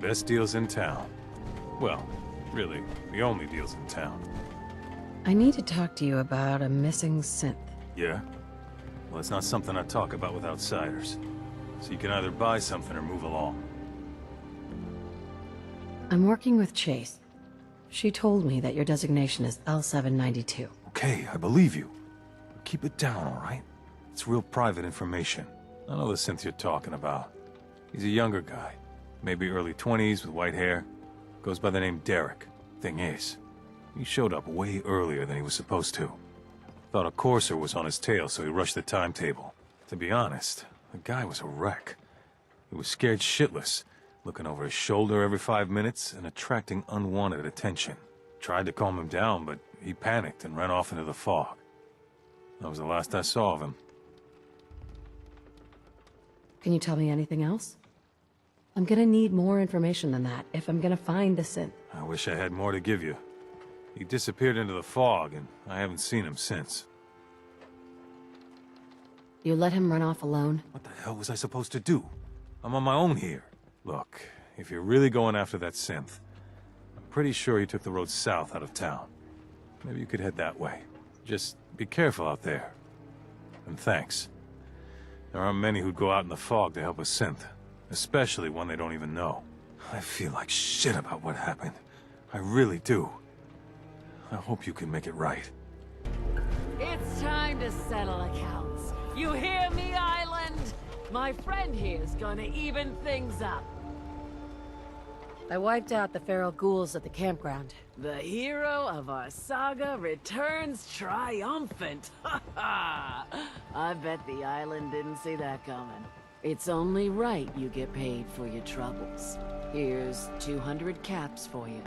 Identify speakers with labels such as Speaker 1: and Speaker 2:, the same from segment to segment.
Speaker 1: Best deals in town. Well, really, the only deals in town.
Speaker 2: I need to talk to you about a missing synth.
Speaker 1: Yeah? Well, it's not something I talk about with outsiders. So you can either buy something or move along.
Speaker 2: I'm working with Chase. She told me that your designation is L792.
Speaker 1: Okay, I believe you. Keep it down, all right? It's real private information. I know the synth you're talking about. He's a younger guy. Maybe early 20s with white hair. Goes by the name Derek. Thing is, he showed up way earlier than he was supposed to. Thought a courser was on his tail, so he rushed the timetable. To be honest, the guy was a wreck. He was scared shitless, looking over his shoulder every 5 minutes and attracting unwanted attention. Tried to calm him down, but he panicked and ran off into the fog. That was the last I saw of him.
Speaker 2: Can you tell me anything else? I'm gonna need more information than that if I'm gonna find the synth.
Speaker 1: I wish I had more to give you. He disappeared into the fog, and I haven't seen him since.
Speaker 2: You let him run off alone?
Speaker 1: What the hell was I supposed to do? I'm on my own here. Look, if you're really going after that synth, I'm pretty sure he took the road south out of town. Maybe you could head that way. Just be careful out there. And thanks. There aren't many who'd go out in the fog to help a synth, especially one they don't even know. I feel like shit about what happened. I really do. I hope you can make it right.
Speaker 3: It's time to settle accounts. You hear me, Island? My friend here's gonna even things up.
Speaker 2: I wiped out the feral ghouls at the campground.
Speaker 3: The hero of our saga returns triumphant. Ha ha! I bet the island didn't see that coming. It's only right you get paid for your troubles. Here's 200 caps for you.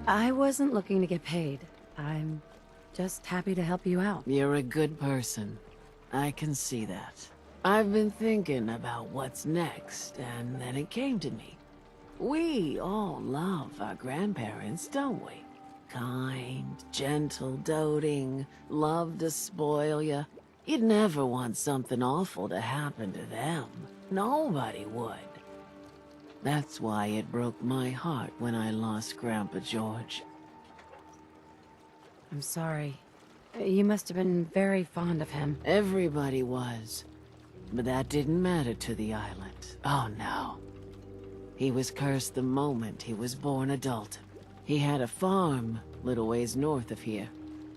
Speaker 2: I wasn't looking to get paid. I'm just happy to help you out.
Speaker 3: You're a good person. I can see that. I've been thinking about what's next, and then it came to me. We all love our grandparents, don't we? Kind, gentle, doting, love to spoil you. You'd never want something awful to happen to them. Nobody would. That's why it broke my heart when I lost Grandpa George.
Speaker 2: I'm sorry. You must have been very fond of him.
Speaker 3: Everybody was. But that didn't matter to the island. Oh no. He was cursed the moment he was born a Dalton. He had a farm, little ways north of here.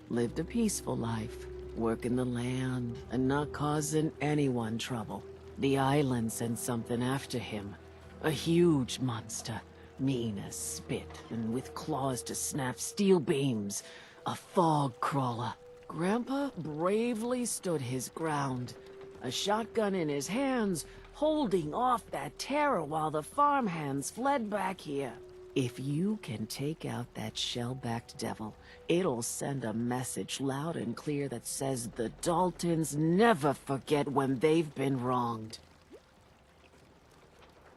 Speaker 3: Lived a peaceful life, working the land and not causing anyone trouble. The island sent something after him. A huge monster, mean as spit and with claws to snap steel beams. A fog crawler. Grandpa bravely stood his ground. A shotgun in his hands, holding off that terror while the farmhands fled back here. If you can take out that shell-backed devil, it'll send a message loud and clear that says the Daltons never forget when they've been wronged.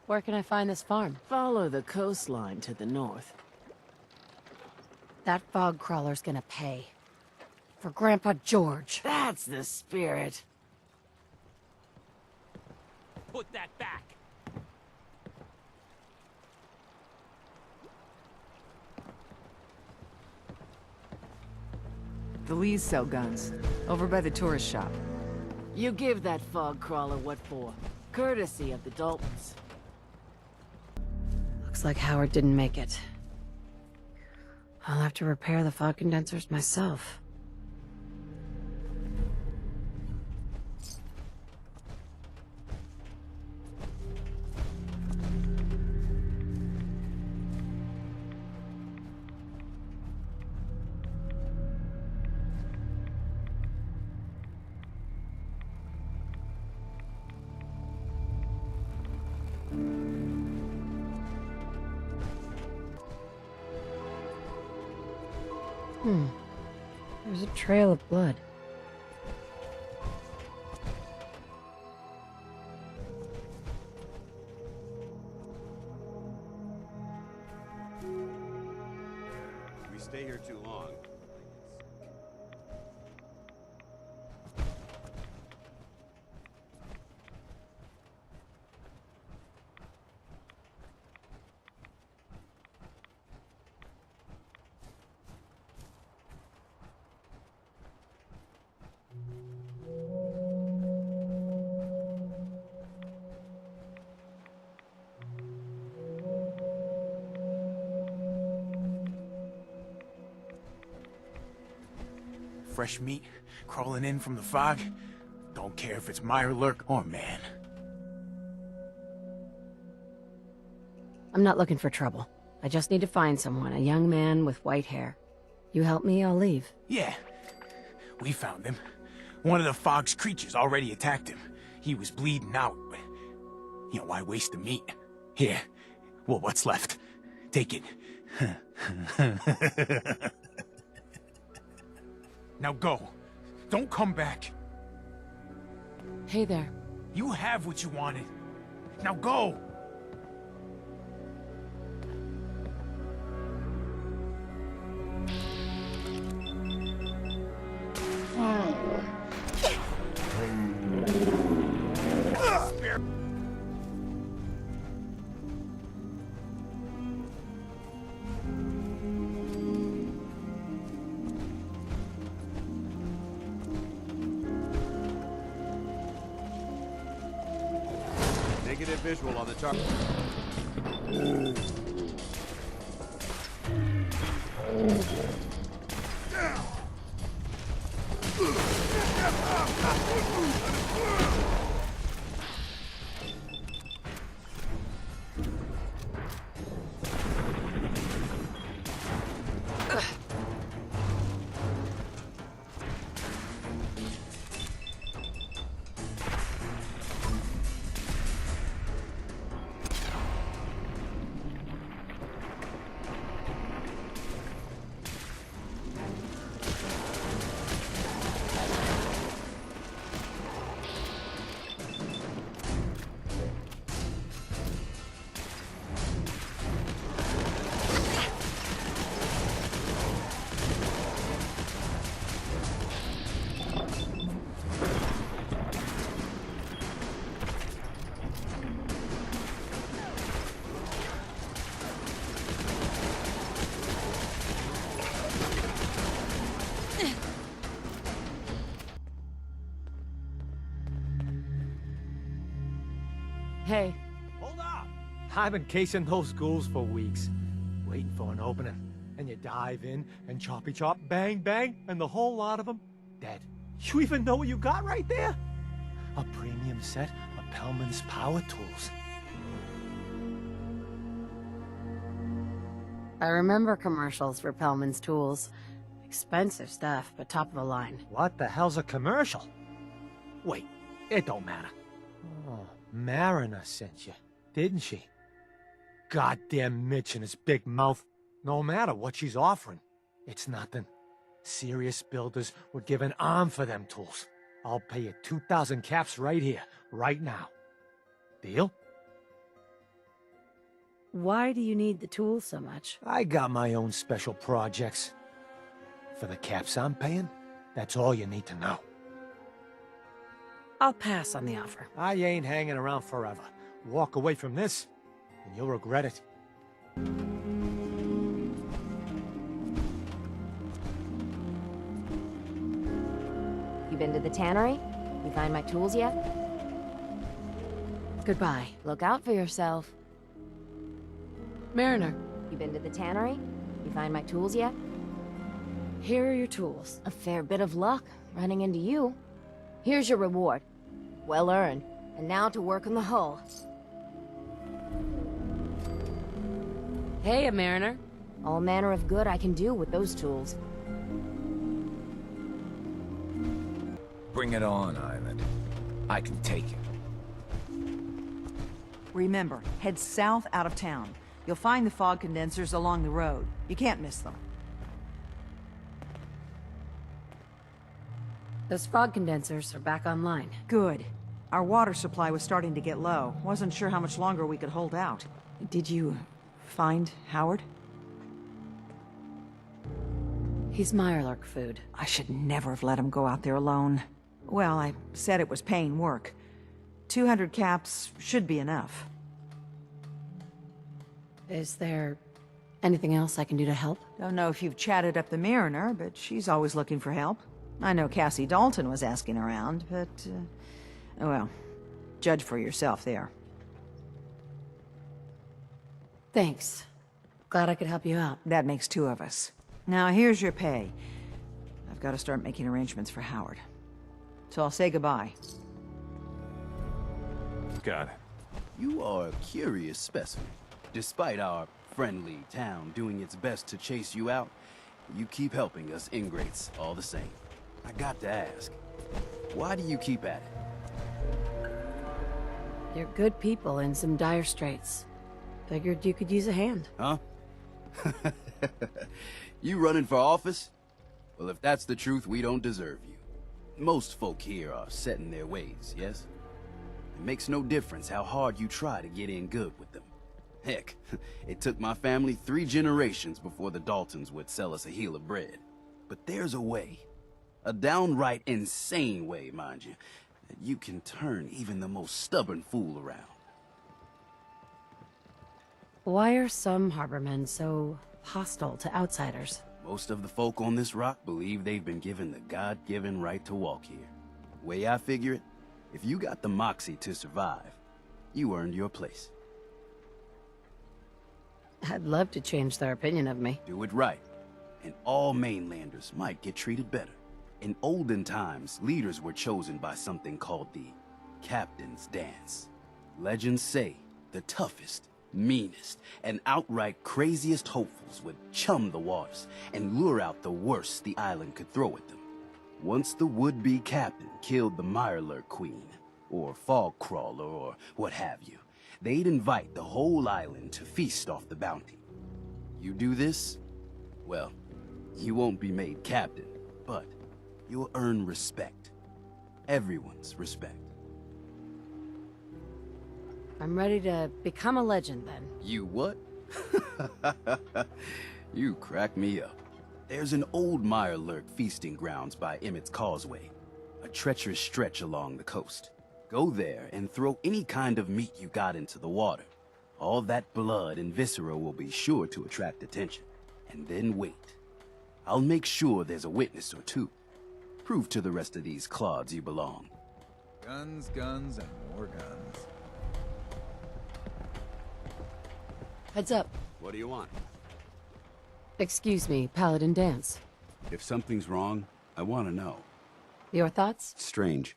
Speaker 2: Where can I find this farm?
Speaker 3: Follow the coastline to the north.
Speaker 2: That fog crawler's gonna pay. For Grandpa George.
Speaker 3: That's the spirit.
Speaker 4: Put that back!
Speaker 5: The Lees sell guns. Over by the tourist shop.
Speaker 3: You give that fog crawler what for? Courtesy of the Daltons.
Speaker 2: Looks like Howard didn't make it. I'll have to repair the fog condensers myself. There's a trail of blood.
Speaker 6: If we stay here too long.
Speaker 7: Fresh meat crawling in from the fog. Don't care if it's Mirelurk or man.
Speaker 2: I'm not looking for trouble. I just need to find someone, a young man with white hair. You help me, I'll leave.
Speaker 7: Yeah, we found him. One of the fog's creatures already attacked him. He was bleeding out. You know, why waste the meat? Here, well, what's left? Take it. Now go. Don't come back.
Speaker 2: Hey there.
Speaker 7: You have what you wanted. Now go!
Speaker 6: Negative visual on the chart.
Speaker 2: Hey.
Speaker 8: Hold up! I've been casing those ghouls for weeks, waiting for an opening. And you dive in, and choppy chop, bang bang, and the whole lot of them dead. You even know what you got right there? A premium set of Pellman's power tools.
Speaker 2: I remember commercials for Pellman's tools. Expensive stuff, but top of the line.
Speaker 8: What the hell's a commercial? Wait, it don't matter. Oh, Mariner sent you, didn't she? Goddamn Mitch and his big mouth. No matter what she's offering, it's nothing. Serious builders would give an arm for them tools. I'll pay you 2,000 caps right here, right now. Deal?
Speaker 2: Why do you need the tools so much?
Speaker 8: I got my own special projects. For the caps I'm paying, that's all you need to know.
Speaker 2: I'll pass on the offer.
Speaker 8: I ain't hanging around forever. Walk away from this, and you'll regret it.
Speaker 9: You been to the tannery? You find my tools yet?
Speaker 2: Goodbye.
Speaker 9: Look out for yourself.
Speaker 2: Mariner,
Speaker 9: You been to the tannery? You find my tools yet?
Speaker 2: here are your tools.
Speaker 9: A fair bit of luck running into you. Here's your reward. Well earned. And now to work on the hull.
Speaker 2: Hey, a Mariner.
Speaker 9: All manner of good I can do with those tools.
Speaker 10: Bring it on, Island. I can take it.
Speaker 5: Remember, head south out of town. You'll find the fog condensers along the road. You can't miss them.
Speaker 2: Those fog condensers are back online.
Speaker 5: Good. Our water supply was starting to get low. Wasn't sure how much longer we could hold out. Did you find Howard?
Speaker 2: He's Mirelurk food.
Speaker 5: I should never have let him go out there alone. Well, I said it was paying work. 200 caps should be enough.
Speaker 2: Is there anything else I can do to help?
Speaker 5: Don't know if you've chatted up the Mariner, but she's always looking for help. I know Cassie Dalton was asking around, but, oh well, judge for yourself there.
Speaker 2: Thanks. Glad I could help you out.
Speaker 5: That makes two of us. Now, here's your pay. I've gotta start making arrangements for Howard. So I'll say goodbye.
Speaker 1: Got it.
Speaker 11: You are a curious specimen. Despite our friendly town doing its best to chase you out, you keep helping us ingrates all the same. I got to ask, why do you keep at it?
Speaker 2: You're good people in some dire straits. Figured you could use a hand.
Speaker 11: Huh? You running for office? Well, if that's the truth, we don't deserve you. Most folk here are set in their ways, yes? It makes no difference how hard you try to get in good with them. Heck, it took my family 3 generations before the Daltons would sell us a heel of bread. But there's a way, a downright insane way, mind you, that you can turn even the most stubborn fool around.
Speaker 2: Why are some harbormen so hostile to outsiders?
Speaker 11: Most of the folk on this rock believe they've been given the God-given right to walk here. Way I figure it, if you got the moxie to survive, you earned your place.
Speaker 2: I'd love to change their opinion of me.
Speaker 11: Do it right, and all mainlanders might get treated better. In olden times, leaders were chosen by something called the Captain's Dance. Legends say the toughest, meanest, and outright craziest hopefuls would chum the waters and lure out the worst the island could throw at them. Once the would-be captain killed the Mirelurk Queen, or Fog Crawler, or what have you, they'd invite the whole island to feast off the bounty. You do this, well, you won't be made captain, but you'll earn respect. Everyone's respect.
Speaker 2: I'm ready to become a legend, then.
Speaker 11: You what? You crack me up. There's an old Mirelurk feasting grounds by Emmett's Causeway, a treacherous stretch along the coast. Go there and throw any kind of meat you got into the water. All that blood and viscera will be sure to attract attention. And then wait. I'll make sure there's a witness or two. Prove to the rest of these clods you belong.
Speaker 6: Guns, guns, and more guns.
Speaker 2: Heads up.
Speaker 11: What do you want?
Speaker 2: Excuse me, Paladin Dance.
Speaker 11: If something's wrong, I want to know.
Speaker 2: Your thoughts?
Speaker 12: Strange.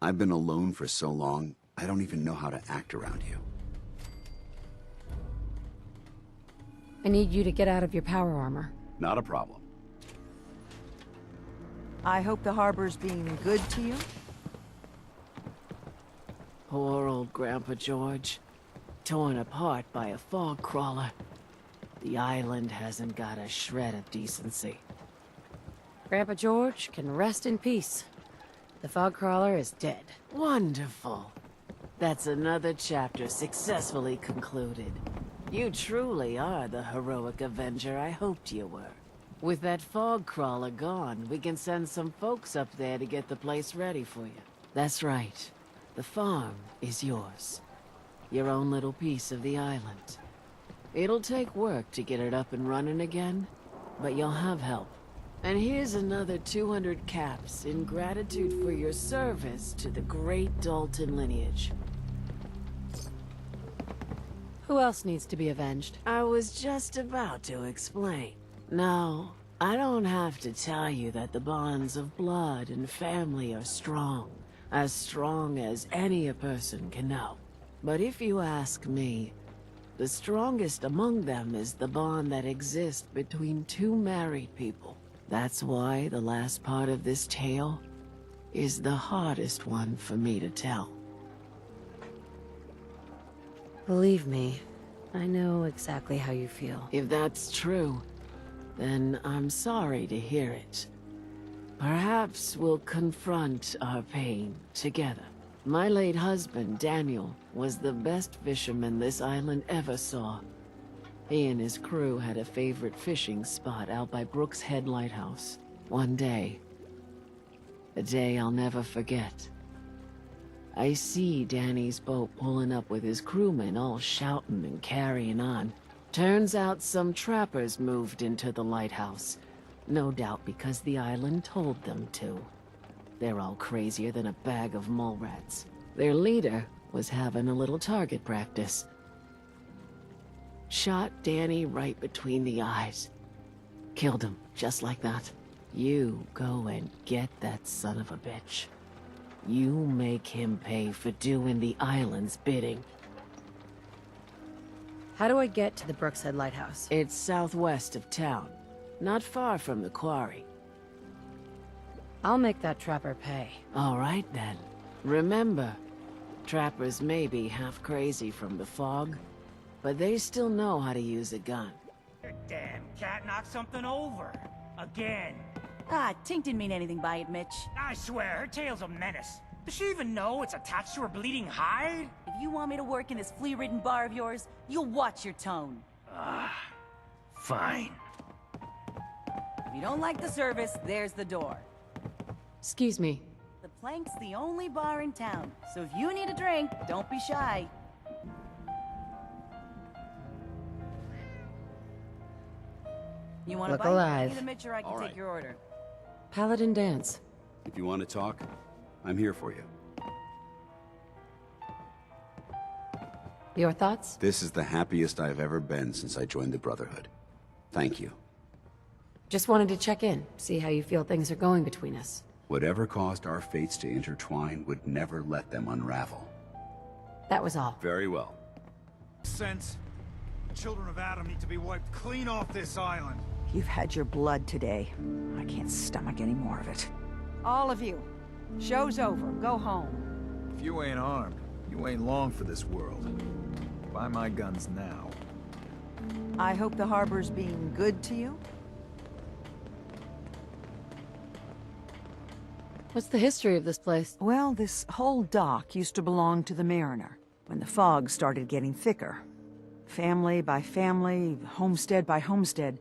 Speaker 12: I've been alone for so long, I don't even know how to act around you.
Speaker 2: I need you to get out of your power armor.
Speaker 12: Not a problem.
Speaker 5: I hope the harbor's being good to you.
Speaker 3: Poor old Grandpa George. Torn apart by a fog crawler. The island hasn't got a shred of decency.
Speaker 2: Grandpa George can rest in peace. The fog crawler is dead.
Speaker 3: Wonderful. That's another chapter successfully concluded. You truly are the heroic avenger I hoped you were. With that fog crawler gone, we can send some folks up there to get the place ready for you. That's right. The farm is yours. Your own little piece of the island. It'll take work to get it up and running again, but you'll have help. And here's another 200 caps in gratitude for your service to the great Dalton lineage.
Speaker 2: Who else needs to be avenged?
Speaker 3: I was just about to explain. No, I don't have to tell you that the bonds of blood and family are strong. As strong as any a person can know. But if you ask me, the strongest among them is the bond that exists between two married people. That's why the last part of this tale is the hardest one for me to tell.
Speaker 2: Believe me, I know exactly how you feel.
Speaker 3: If that's true, then I'm sorry to hear it. Perhaps we'll confront our pain together. My late husband, Daniel, was the best fisherman this island ever saw. He and his crew had a favorite fishing spot out by Brooks Head Lighthouse. One day, a day I'll never forget, I see Danny's boat pulling up with his crewmen all shouting and carrying on. Turns out some trappers moved into the lighthouse. No doubt because the island told them to. They're all crazier than a bag of mole rats. Their leader was having a little target practice. Shot Danny right between the eyes. Killed him, just like that. You go and get that son of a bitch. You make him pay for doing the island's bidding.
Speaker 2: How do I get to the Brookside Lighthouse?
Speaker 3: It's southwest of town, not far from the quarry.
Speaker 2: I'll make that trapper pay.
Speaker 3: All right, then. Remember, trappers may be half crazy from the fog, but they still know how to use a gun.
Speaker 4: Your damn cat knocked something over. Again.
Speaker 13: Ah, Tink didn't mean anything by it, Mitch.
Speaker 4: I swear, her tail's a menace. Does she even know it's attached to her bleeding hide?
Speaker 13: If you want me to work in this flea-ridden bar of yours, you'll watch your tone.
Speaker 4: Fine.
Speaker 13: If you don't like the service, there's the door.
Speaker 2: Excuse me.
Speaker 13: The Plank's the only bar in town, so if you need a drink, don't be shy. You want a
Speaker 2: Look
Speaker 13: bite?
Speaker 2: alive.
Speaker 13: Either Mitch or I can take your order.
Speaker 2: Paladin dance.
Speaker 12: If you want to talk, I'm here for you.
Speaker 2: Your thoughts?
Speaker 12: This is the happiest I've ever been since I joined the Brotherhood. Thank you.
Speaker 2: Just wanted to check in, see how you feel things are going between us.
Speaker 12: Whatever caused our fates to intertwine would never let them unravel.
Speaker 2: That was all.
Speaker 12: Very well.
Speaker 6: Sense. The children of Adam need to be wiped clean off this island.
Speaker 5: You've had your blood today. I can't stomach any more of it. All of you. Show's over. Go home.
Speaker 6: If you ain't armed, you ain't long for this world. Buy my guns now.
Speaker 5: I hope the harbor's being good to you.
Speaker 2: What's the history of this place?
Speaker 5: Well, this whole dock used to belong to the Mariner. When the fog started getting thicker, family by family, homestead by homestead,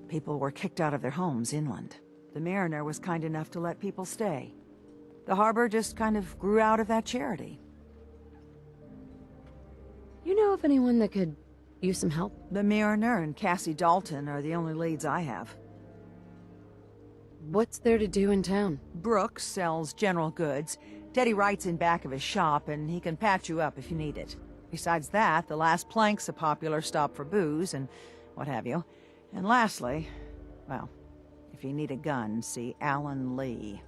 Speaker 5: people were kicked out of their homes inland. The Mariner was kind enough to let people stay. The harbor just kind of grew out of that charity.
Speaker 2: You know of anyone that could use some help?
Speaker 5: The Mariner and Cassie Dalton are the only leads I have.
Speaker 2: What's there to do in town?
Speaker 5: Brooks sells general goods. Teddy Wright's in back of his shop, and he can patch you up if you need it. Besides that, the Last Plank's a popular stop for booze and what have you. And lastly, well, if you need a gun, see Alan Lee.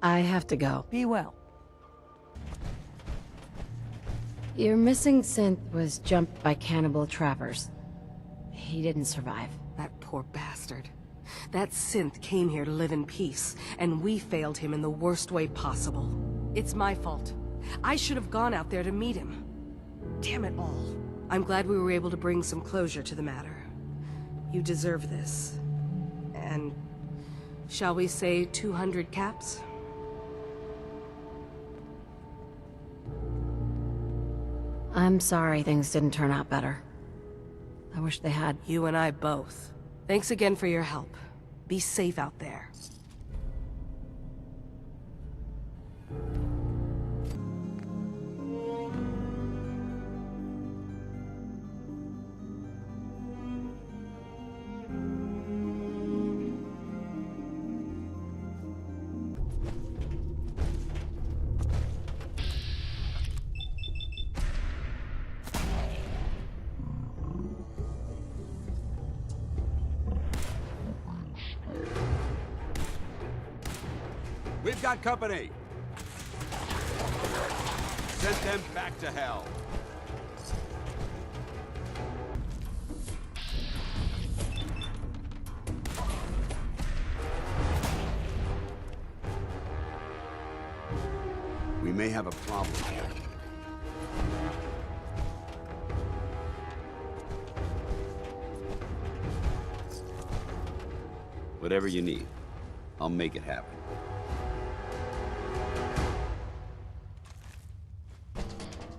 Speaker 2: I have to go.
Speaker 5: Be well.
Speaker 2: Your missing synth was jumped by cannibal trappers. He didn't survive.
Speaker 14: That poor bastard. That synth came here to live in peace, and we failed him in the worst way possible. It's my fault. I should have gone out there to meet him. Damn it all. I'm glad we were able to bring some closure to the matter. You deserve this. And shall we say 200 caps?
Speaker 2: I'm sorry things didn't turn out better. I wish they had.
Speaker 14: You and I both. Thanks again for your help. Be safe out there.
Speaker 15: We've got company. Send them back to hell.
Speaker 12: We may have a problem here. Whatever you need, I'll make it happen.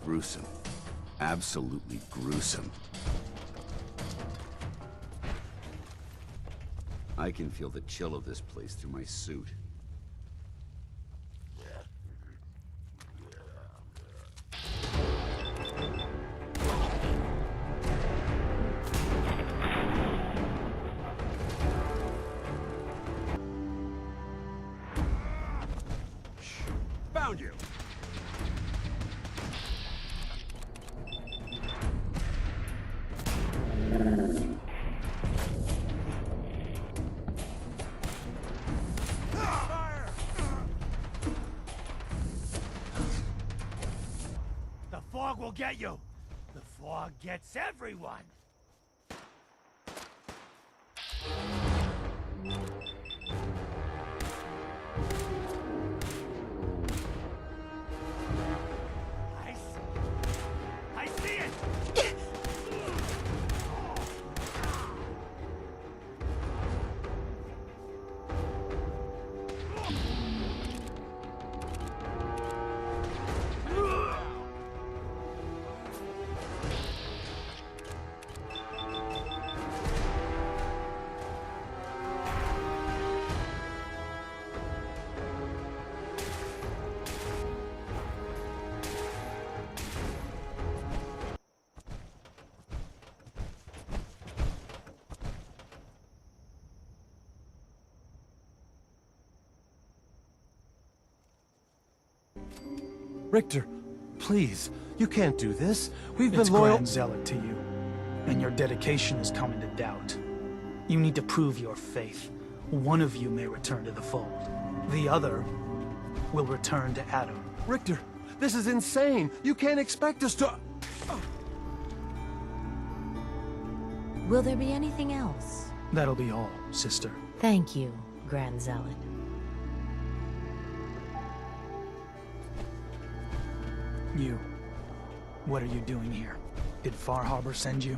Speaker 12: Gruesome. Absolutely gruesome. I can feel the chill of this place through my suit.
Speaker 15: Found you.
Speaker 6: fog will get you. The fog gets everyone. I see it!
Speaker 16: Richter, please, you can't do this. We've
Speaker 17: It's
Speaker 16: been loyal—
Speaker 17: Grand Zealot to you, and your dedication is coming to doubt. You need to prove your faith. One of you may return to the fold. The other will return to Adam.
Speaker 16: Richter, this is insane. You can't expect us to—
Speaker 9: Will there be anything else?
Speaker 17: That'll be all, sister.
Speaker 9: Thank you, Grand Zealot.
Speaker 17: You. What are you doing here? Did Far Harbor send you?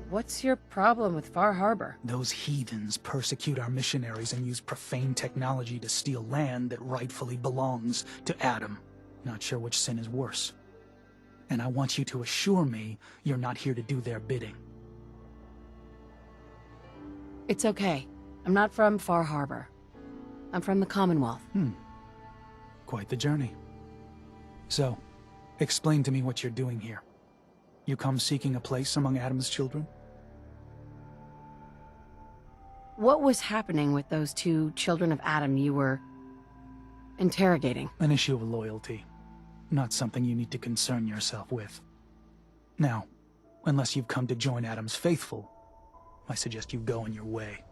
Speaker 2: What's your problem with Far Harbor?
Speaker 17: Those heathens persecute our missionaries and use profane technology to steal land that rightfully belongs to Adam. Not sure which sin is worse. And I want you to assure me you're not here to do their bidding.
Speaker 2: It's okay. I'm not from Far Harbor. I'm from the Commonwealth.
Speaker 17: Quite the journey. So, explain to me what you're doing here. You come seeking a place among Adam's children?
Speaker 2: What was happening with those two children of Adam you were interrogating?
Speaker 17: An issue of loyalty. Not something you need to concern yourself with. Now, unless you've come to join Adam's faithful, I suggest you go on your way.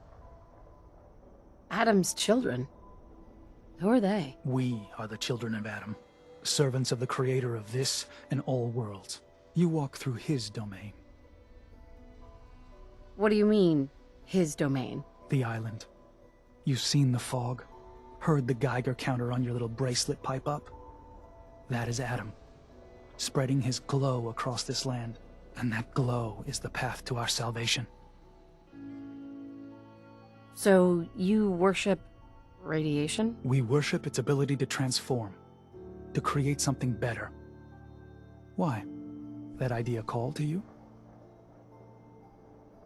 Speaker 2: Adam's children? Who are they?
Speaker 17: We are the children of Adam, servants of the creator of this and all worlds. You walk through his domain.
Speaker 2: What do you mean, his domain?
Speaker 17: The island. You've seen the fog, heard the Geiger counter on your little bracelet pipe up? That is Adam, spreading his glow across this land. And that glow is the path to our salvation.
Speaker 2: So, you worship radiation?
Speaker 17: We worship its ability to transform, to create something better. Why? That idea call to you?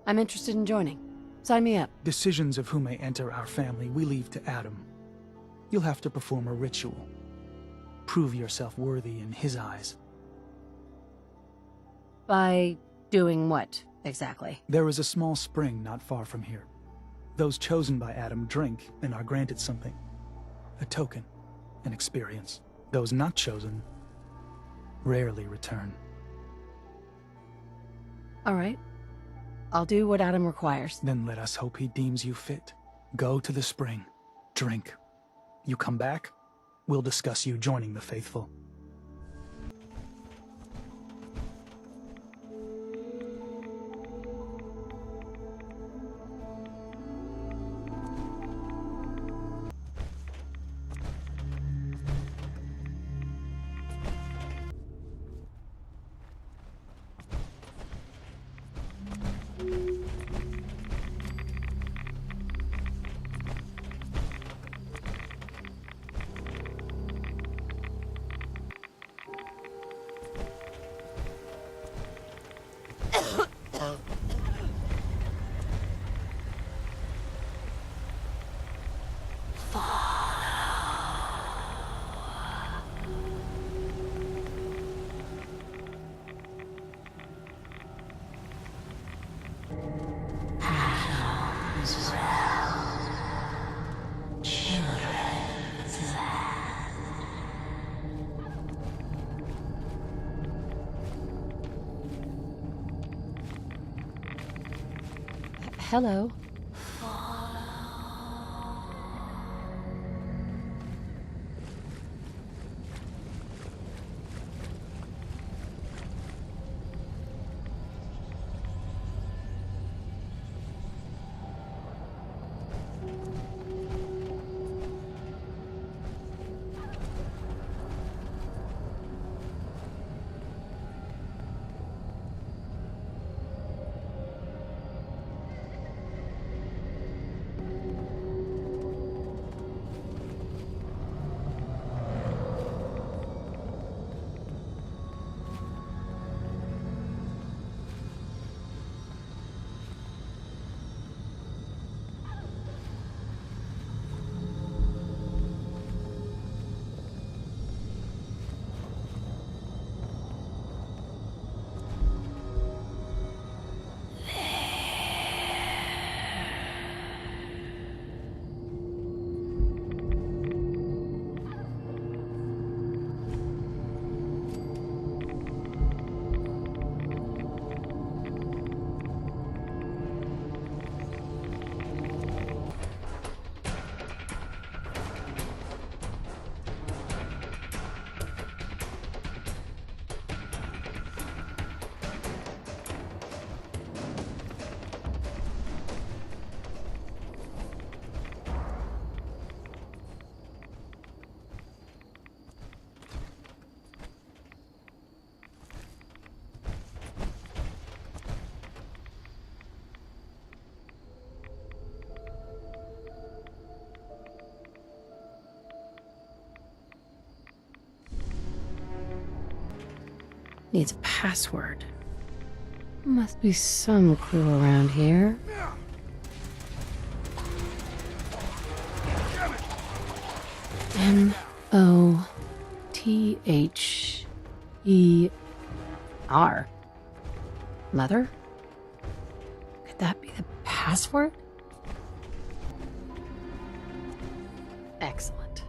Speaker 2: I'm interested in joining. Sign me up.
Speaker 17: Decisions of who may enter our family we leave to Adam. You'll have to perform a ritual. Prove yourself worthy in his eyes.
Speaker 2: By doing what, exactly?
Speaker 17: There is a small spring not far from here. Those chosen by Adam drink and are granted something. A token, an experience. Those not chosen rarely return.
Speaker 2: All right. I'll do what Adam requires.
Speaker 17: Then let us hope he deems you fit. Go to the spring. Drink. You come back, we'll discuss you joining the faithful.
Speaker 2: Hello. needs a password. Must be some clue around here. M-O-T-H-E-R. Mother? Could that be the password? Excellent.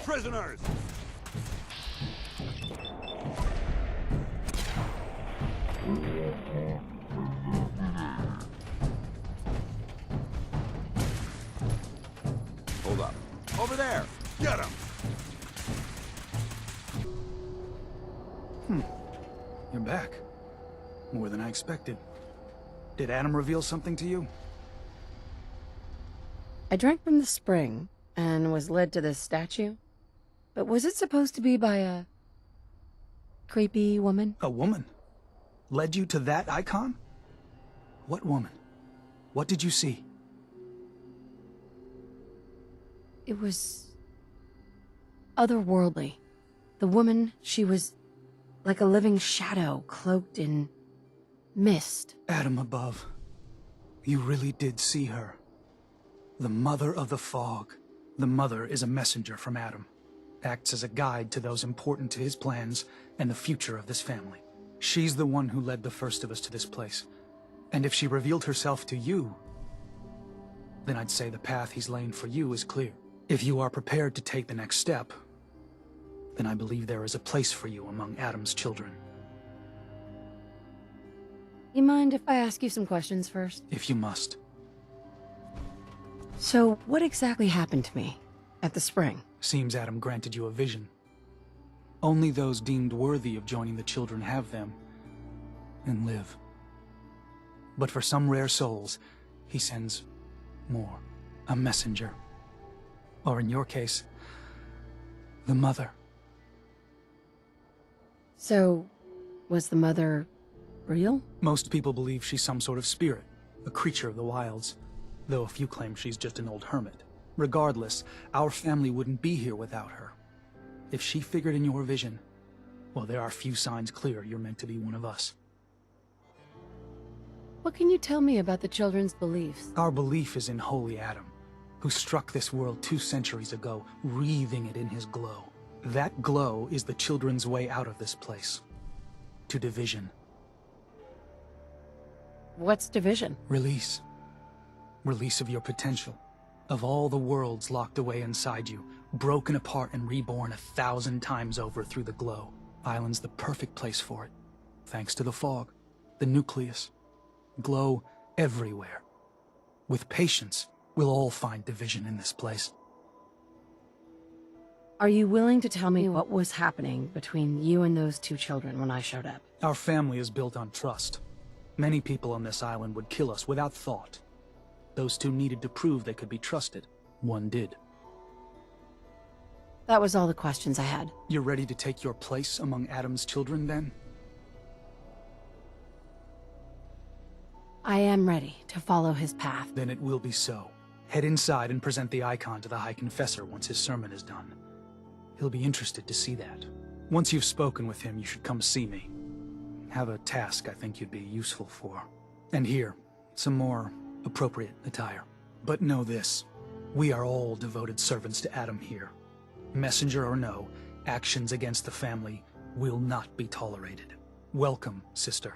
Speaker 15: Prisoners! Hold up. Over there! Get him!
Speaker 17: You're back. More than I expected. Did Adam reveal something to you?
Speaker 2: I drank from the spring and was led to this statue. But was it supposed to be by a creepy woman?
Speaker 17: A woman? Led you to that icon? What woman? What did you see?
Speaker 2: It was otherworldly. The woman, she was like a living shadow cloaked in mist.
Speaker 17: Adam above. You really did see her. The Mother of the Fog. The Mother is a messenger from Adam. Acts as a guide to those important to his plans and the future of this family. She's the one who led the first of us to this place. And if she revealed herself to you, then I'd say the path he's laying for you is clear. If you are prepared to take the next step, then I believe there is a place for you among Adam's children.
Speaker 2: You mind if I ask you some questions first?
Speaker 17: If you must.
Speaker 2: So, what exactly happened to me at the spring?
Speaker 17: Seems Adam granted you a vision. Only those deemed worthy of joining the children have them and live. But for some rare souls, he sends more. A messenger. Or in your case, the Mother.
Speaker 2: So, was the Mother real?
Speaker 17: Most people believe she's some sort of spirit, a creature of the wilds, though a few claim she's just an old hermit. Regardless, our family wouldn't be here without her. If she figured in your vision, well, there are few signs clear you're meant to be one of us.
Speaker 2: What can you tell me about the children's beliefs?
Speaker 17: Our belief is in Holy Adam, who struck this world 2 centuries ago, wreathing it in his glow. That glow is the children's way out of this place. To division.
Speaker 2: What's division?
Speaker 17: Release. Release of your potential. Of all the worlds locked away inside you, broken apart and reborn 1,000 times over through the glow. Island's the perfect place for it. Thanks to the fog, the nucleus. Glow everywhere. With patience, we'll all find division in this place.
Speaker 2: Are you willing to tell me what was happening between you and those 2 children when I showed up?
Speaker 17: Our family is built on trust. Many people on this island would kill us without thought. Those 2 needed to prove they could be trusted. One did.
Speaker 2: That was all the questions I had.
Speaker 17: You're ready to take your place among Adam's children, then?
Speaker 2: I am ready to follow his path.
Speaker 17: Then it will be so. Head inside and present the icon to the High Confessor once his sermon is done. He'll be interested to see that. Once you've spoken with him, you should come see me. Have a task I think you'd be useful for. And here, some more appropriate attire. But know this, we are all devoted servants to Adam here. Messenger or no, actions against the family will not be tolerated. Welcome, sister.